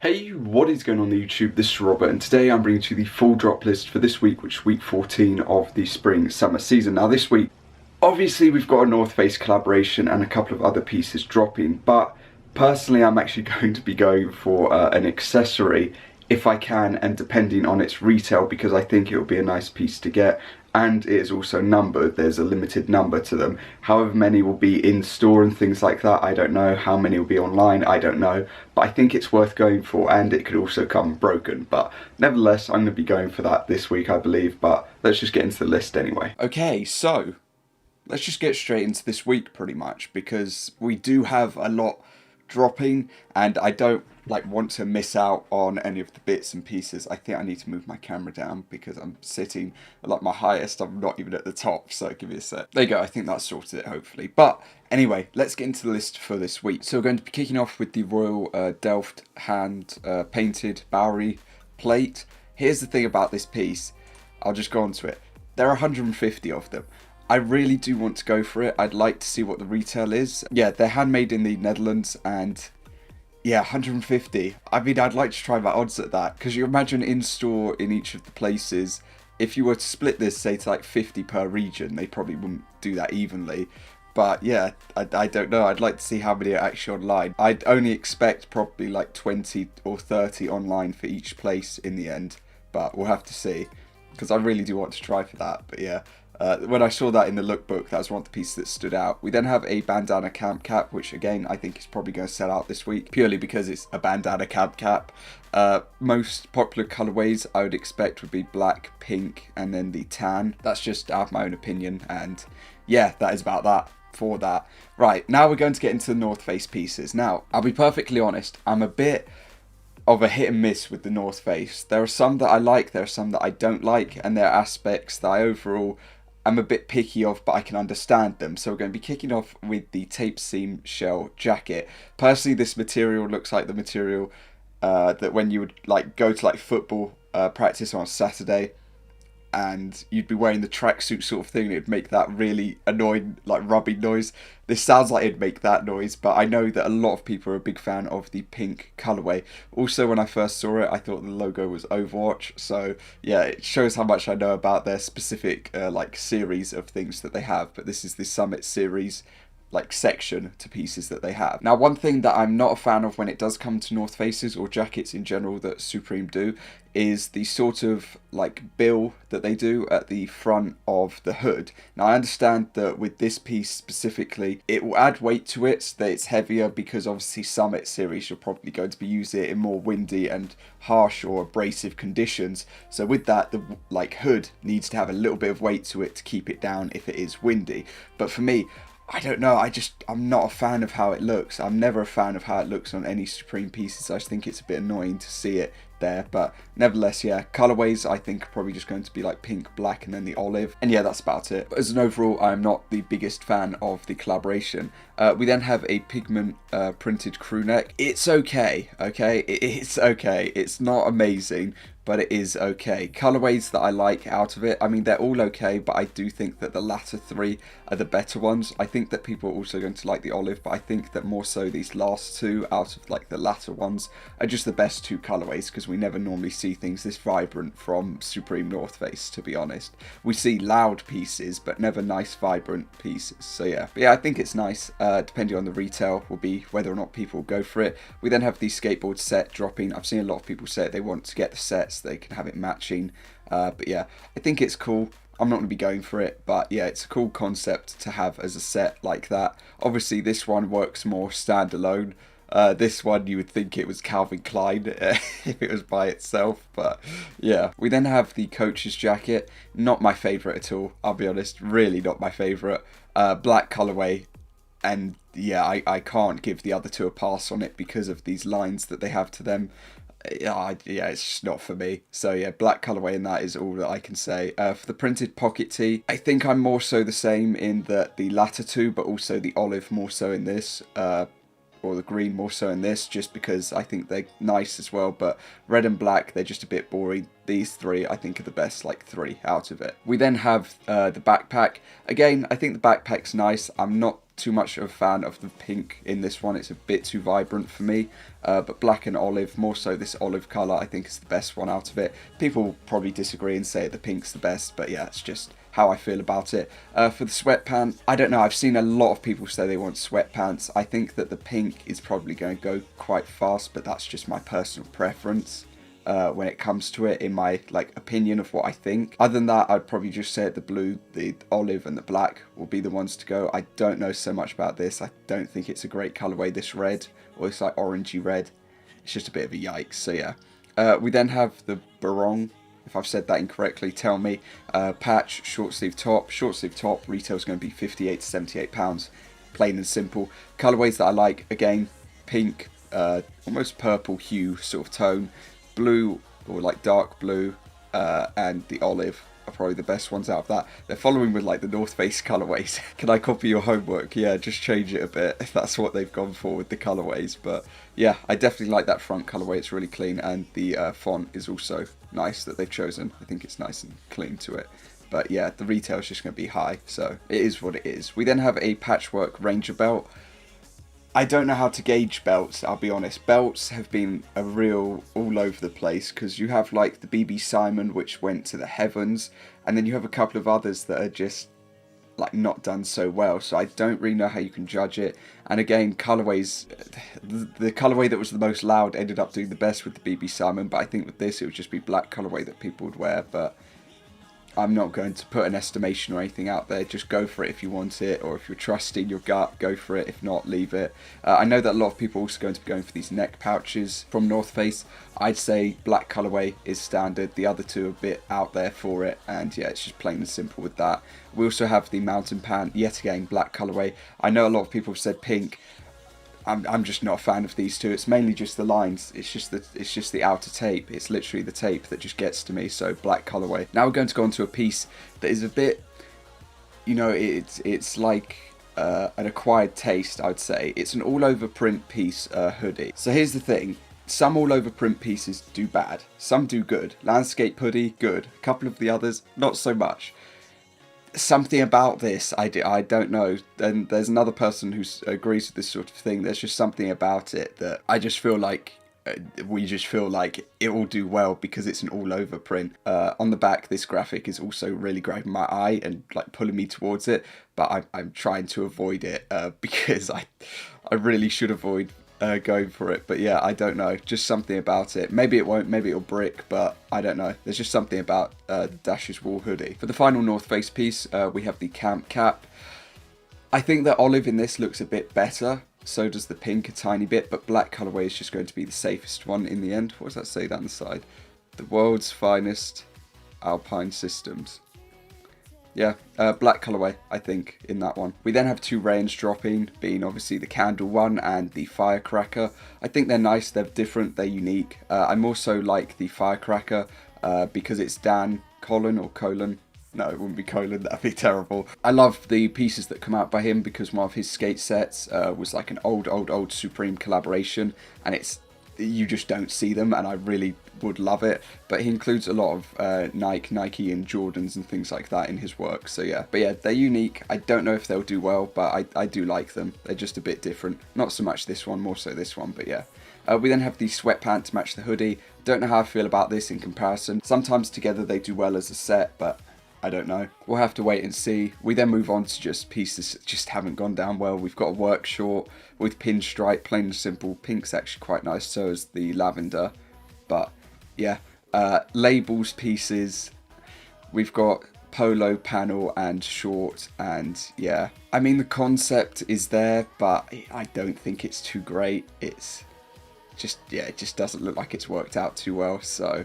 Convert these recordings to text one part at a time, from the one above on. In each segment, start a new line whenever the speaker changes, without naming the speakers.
Hey, what is going on the YouTube? This is Robert, and today I'm bringing you the full drop list for this week, which is week 14 of the spring-summer season. Now this week, obviously we've got a North Face collaboration and a couple of other pieces dropping, but personally I'm actually going to be going for an accessory if I can, and depending on its retail, because I think it will be a nice piece to get, and it is also numbered. There's a limited number to them. However many will be in store and things like that, I don't know. How many will be online, I don't know, but I think it's worth going for, and it could also come broken, but nevertheless I'm going to be going for that this week, I believe. But let's just get into the list anyway. Okay, so let's just get straight into this week pretty much, because we do have a lot dropping and I don't want to miss out on any of the bits and pieces. I think I need to move my camera down because I'm sitting at my highest. I'm not even at the top, so give me a sec. There you go, I think that sorted it hopefully. But anyway, let's get into the list for this week. So we're going to be kicking off with the Royal Delft hand painted Bowery plate. Here's the thing about this piece, I'll just go on to it. There are 150 of them. I really do want to go for it. I'd like to see what the retail is. Yeah, they're handmade in the Netherlands, and yeah, 150. I mean, I'd like to try my odds at that, because you imagine in store in each of the places, if you were to split this, say, to 50 per region, they probably wouldn't do that evenly. But yeah, I don't know. I'd like to see how many are actually online. I'd only expect probably 20 or 30 online for each place in the end, but we'll have to see, because I really do want to try for that. But yeah. When I saw that in the lookbook, that was one of the pieces that stood out. We then have a Bandana Cap, which again, I think is probably going to sell out this week, purely because it's a Bandana Cap. Most popular colorways I would expect would be black, pink, and then the tan. That's just out of my own opinion, and yeah, that is about that for that. Right, now we're going to get into the North Face pieces. Now, I'll be perfectly honest, I'm a bit of a hit and miss with the North Face. There are some that I like, there are some that I don't like, and there are aspects that I overall I'm a bit picky of, but I can understand them. So we're going to be kicking off with the tape seam shell jacket. Personally, this material looks like the material that when you would go to football practice on Saturday, and you'd be wearing the tracksuit sort of thing, and it'd make that really annoying rubbing noise. This sounds like it'd make that noise, but I know that a lot of people are a big fan of the pink colorway. Also, when I first saw it, I thought the logo was Overwatch, so yeah, it shows how much I know about their specific series of things that they have. But this is the Summit series section to pieces that they have. Now, one thing that I'm not a fan of when it does come to North Faces or jackets in general that Supreme do is the sort of bill that they do at the front of the hood. Now, I understand that with this piece specifically, it will add weight to it, so that it's heavier, because obviously Summit series you're probably going to be using it in more windy and harsh or abrasive conditions. So with that, the hood needs to have a little bit of weight to it to keep it down if it is windy. But for me, I don't know, I'm not a fan of how it looks. I'm never a fan of how it looks on any Supreme pieces. I just think it's a bit annoying to see it there, but nevertheless, yeah, colorways I think are probably just going to be pink, black, and then the olive, and yeah, that's about it. But as an overall, I'm not the biggest fan of the collaboration. We then have a pigment printed crew neck. It's okay, it's okay. It's not amazing, but it is okay. Colorways that I like out of it, I mean, they're all okay, but I do think that the latter three are the better ones. I think that people are also going to like the olive, but I think that more so these last two out of the latter ones are just the best two colorways, because we never normally see things this vibrant from Supreme North Face, to be honest. We see loud pieces, but never nice, vibrant pieces. So yeah, but yeah, I think it's nice. Depending on the retail will be whether or not people go for it. We then have the skateboard set dropping. I've seen a lot of people say they want to get the set so they can have it matching. But yeah, I think it's cool. I'm not going to be going for it, but yeah, it's a cool concept to have as a set like that. Obviously, this one works more standalone. This one, you would think it was Calvin Klein if it was by itself, but yeah. We then have the coach's jacket. Not my favourite at all, I'll be honest. Really not my favourite. Black colourway. And yeah, I can't give the other two a pass on it because of these lines that they have to them. Yeah, it's just not for me. So yeah, black colourway, and that is all that I can say. For the printed pocket tee, I think I'm more so the same in the latter two, but also the olive more so in this. Or the green more so in this, just because I think they're nice as well, but red and black, they're just a bit boring. These three I think are the best three out of it. We then have the backpack. Again, I think the backpack's nice. I'm not too much of a fan of the pink in this one. It's a bit too vibrant for me. But black and olive, more so this olive colour, I think is the best one out of it. People probably disagree and say the pink's the best, but yeah, it's just how I feel about it. For the sweatpants, I don't know, I've seen a lot of people say they want sweatpants. I think that the pink is probably going to go quite fast, but that's just my personal preference when it comes to it, in my opinion of what I think. Other than that, I'd probably just say the blue, the olive and the black will be the ones to go. I don't know so much about this. I don't think it's a great colourway, this red, or it's like orangey red. It's just a bit of a yikes, so yeah. We then have the barong. If I've said that incorrectly, tell me. Patch, short sleeve top. Short sleeve top, retail's going to be £58 to £78. Plain and simple. Colourways that I like, again, pink, almost purple hue sort of tone. Blue, or like dark blue, and the olive are probably the best ones out of that. They're following with like the North Face colourways. Can I copy your homework? Yeah, just change it a bit if that's what they've gone for with the colourways. But yeah, I definitely like that front colourway. It's really clean, and the font is also nice that they've chosen. I think it's nice and clean to it. But yeah, the retail is just going to be high, so it is what it is. We then have a patchwork Ranger belt. I don't know how to gauge belts, I'll be honest. Belts have been a real all over the place, because you have like the BB Simon, which went to the heavens, and then you have a couple of others that are just like not done so well, so I don't really know how you can judge it. And again, colourways, the colourway that was the most loud ended up doing the best with the BB Simon, but I think with this it would just be black colourway that people would wear. But I'm not going to put an estimation or anything out there. Just go for it if you want it, or if you're trusting your gut, go for it. If not, leave it. I know that a lot of people are also going to be going for these neck pouches from North Face. I'd say black colourway is standard. The other two are a bit out there for it, and yeah, it's just plain and simple with that. We also have the mountain pant, yet again black colourway. I know a lot of people have said pink. I'm just not a fan of these two. It's mainly just the lines. It's just the outer tape. It's literally the tape that just gets to me. So black colourway. Now we're going to go on to a piece that is a bit, you know, it's like an acquired taste, I'd say. It's an all over print piece hoodie. So here's the thing. Some all over print pieces do bad. Some do good. Landscape hoodie, good. A couple of the others, not so much. Something about this, I don't know, and there's another person who agrees with this sort of thing. There's just something about it that I just feel like, we just feel like it will do well because it's an all over print. On the back, this graphic is also really grabbing my eye and like pulling me towards it, but I'm trying to avoid it because I really should avoid going for it. But yeah, I don't know, just something about it. Maybe it won't, maybe it'll brick, but I don't know. There's just something about the Dash's Wool hoodie. For the final North Face piece, we have the Camp Cap. I think the olive in this looks a bit better. So does the pink a tiny bit, but black colourway is just going to be the safest one in the end. What does that say down the side? The world's finest Alpine systems. Yeah, black colourway, I think, in that one. We then have two Rayons dropping, being obviously the Candle one and the Firecracker. I think they're nice, they're different, they're unique. I'm also like the Firecracker because it's Dan Colin or Colin. No, it wouldn't be Colin, that'd be terrible. I love the pieces that come out by him because one of his skate sets was like an old Supreme collaboration, and you just don't see them, and I really would love it. But he includes a lot of Nike and Jordans and things like that in his work, so yeah. But yeah, they're unique. I don't know if they'll do well, but I do like them. They're just a bit different. Not so much this one, more so this one, but yeah. We then have the Sweatpants to match the hoodie. Don't know how I feel about this in comparison. Sometimes together they do well as a set, but I don't know. We'll have to wait and see. We then move on to just pieces that just haven't gone down well. We've got a work short with pinstripe, plain and simple. Pink's actually quite nice, so is the lavender. But yeah, labels pieces. We've got polo panel and short, and yeah. I mean, the concept is there, but I don't think it's too great. It's just, yeah, it just doesn't look like it's worked out too well. So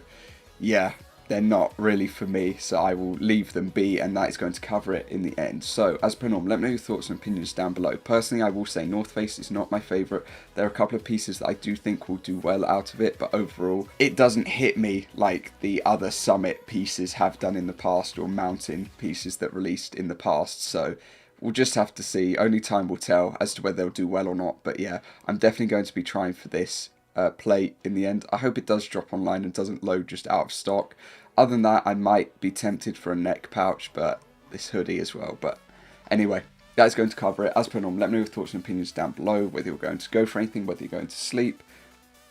yeah, they're not really for me, so I will leave them be, and that is going to cover it in the end. So, as per normal, let me know your thoughts and opinions down below. Personally, I will say North Face is not my favourite. There are a couple of pieces that I do think will do well out of it, but overall, it doesn't hit me like the other Summit pieces have done in the past, or Mountain pieces that released in the past, so we'll just have to see. Only time will tell as to whether they'll do well or not, but yeah, I'm definitely going to be trying for this plate in the end. I hope it does drop online and doesn't load just out of stock. Other than that, I might be tempted for a neck pouch, but this hoodie as well. But anyway, that is going to cover it. As per normal, let me know your thoughts and opinions down below, whether you're going to go for anything, whether you're going to sleep.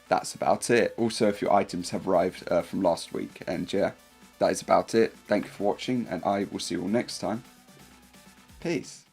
That's about it. Also, if your items have arrived from last week. And yeah, that is about it. Thank you for watching, and I will see you all next time. Peace.